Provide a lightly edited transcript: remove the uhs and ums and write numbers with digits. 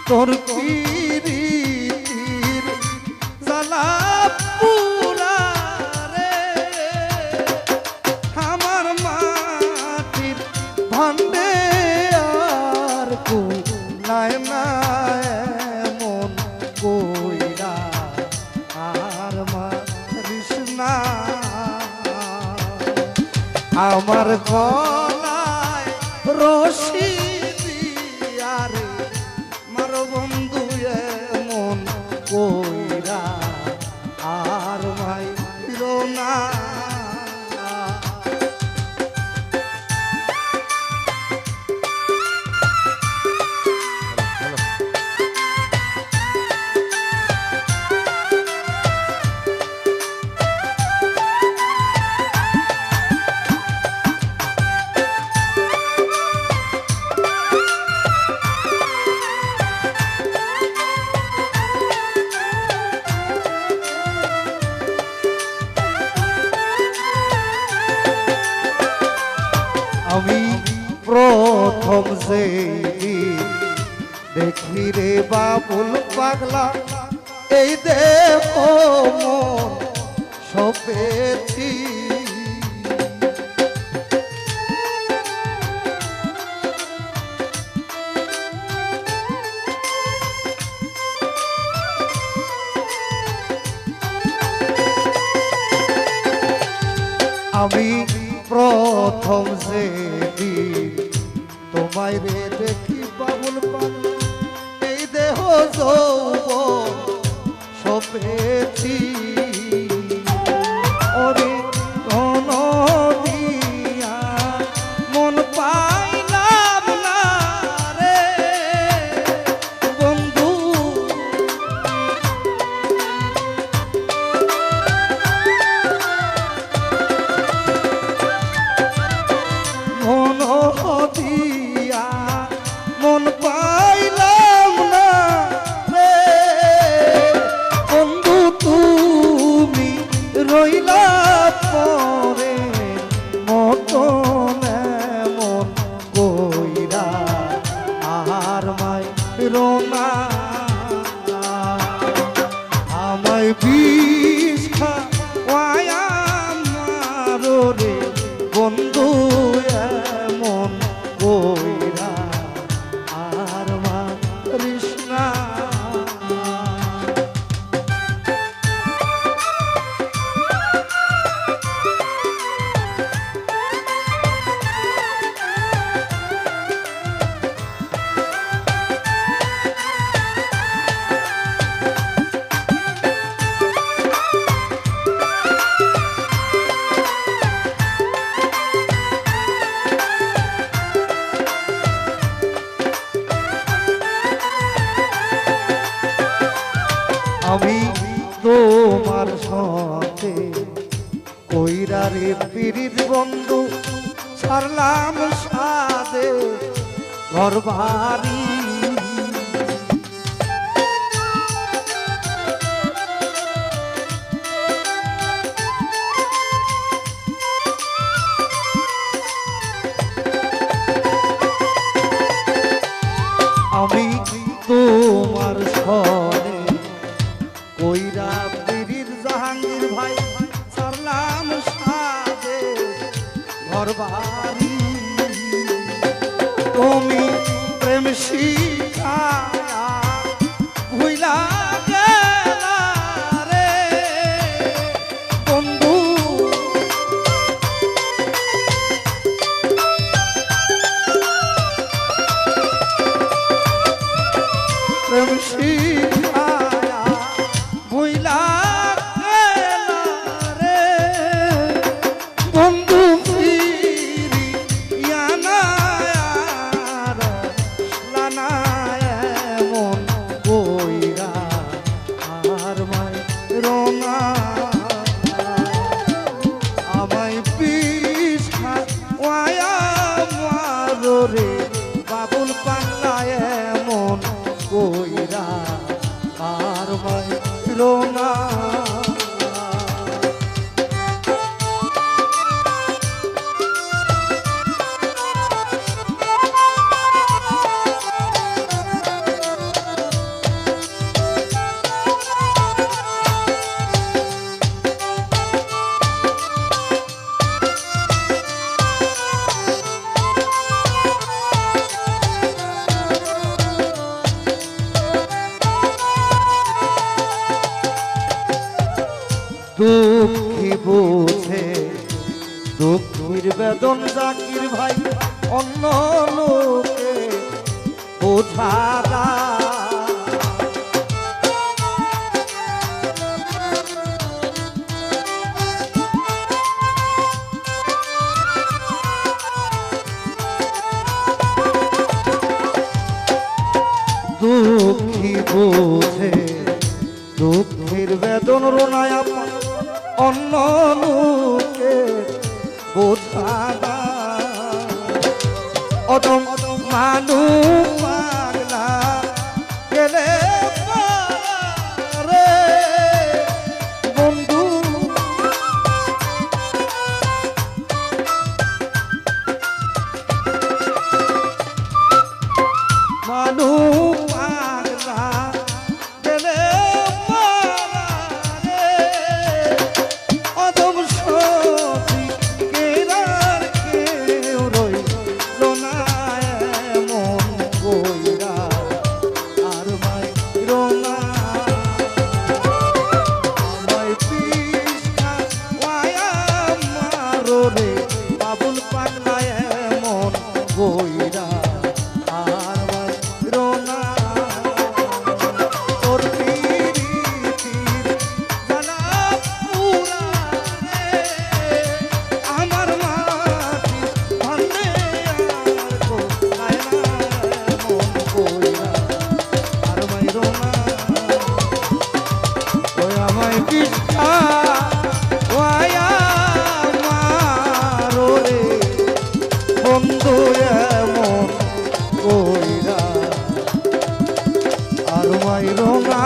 তোর পিরিতির জ্বালা পুরা রে আমার মাটির ভান্ডে আর নাই নাই মন কইরা আর মারিস না আমার গলায় রশি দিয়া রে মার বন্ধু এমন কইরা আর মাইর না আমি প্রথম যেদিন দেখি রে বাবুল পাগলা এই দেহ মন সপেছি আমি প্রথম যেদিন তোমায় রে দেখি বাবুল পাগলা এই দেহ যৌবন সপেছি ওরে কোন দিয়া মন পাইলাম না রে বন্ধু মন দিয়া মন পাইলাম না রে বন্ধু তুমি রইলা পরে মতন এমন কইরা আর মাই রোনা আমায় বিষ খাওয়ায়া মারো রে বন্ধু এমন কইরা আর মারিস না আমি তোমার সাথে কইরা রে পিরিত বন্ধু ছাড়লাম সাদে ঘর বাড়ি আমি তোমার সনে কইরা পিরির জাহাঙ্গীর ভাই ছাড়লাম সাদে ঘর বাড়ি তুমি প্রেম শিখায়া ভুইলা গেলা রে বন্ধু প্রেম শিখায়া ভুইলা গেলা রে বন্ধু ফিরি ইয়ানা লানা এমন কইরা আর মাই রোনা আমায় বিষ খাওয়ায়া মারো রে বাবুল পাগলা এমন কইরা আর মাই রোনা দুঃখী বুঝে দুঃখীর বেদন জাকির ভাই অন্য লোকে বোঝারা দুঃখী বুঝে দুঃখের বেদন রোনায় অন্য লোকে বোঝানা অদম মানুষ পাগলা গেলে রে বন্ধু মানুষ পাগলা গেলে অদম সখী কেরার কেউ রইল না এমন কইরা আর মাইর না আমায় পিছা ওয়ায়া মারো রে বাবুল পাগলা এমন কইরা আর মাইর না তোর পিরিতির জানা পুরা রে আমার মাটি ভান্ডে আর কোথায় না মন কইরা আর মাইর না ওই আমায় পিছা ওয়ায়া মারো রে বন্ধু এমন কইরা আর মাইর না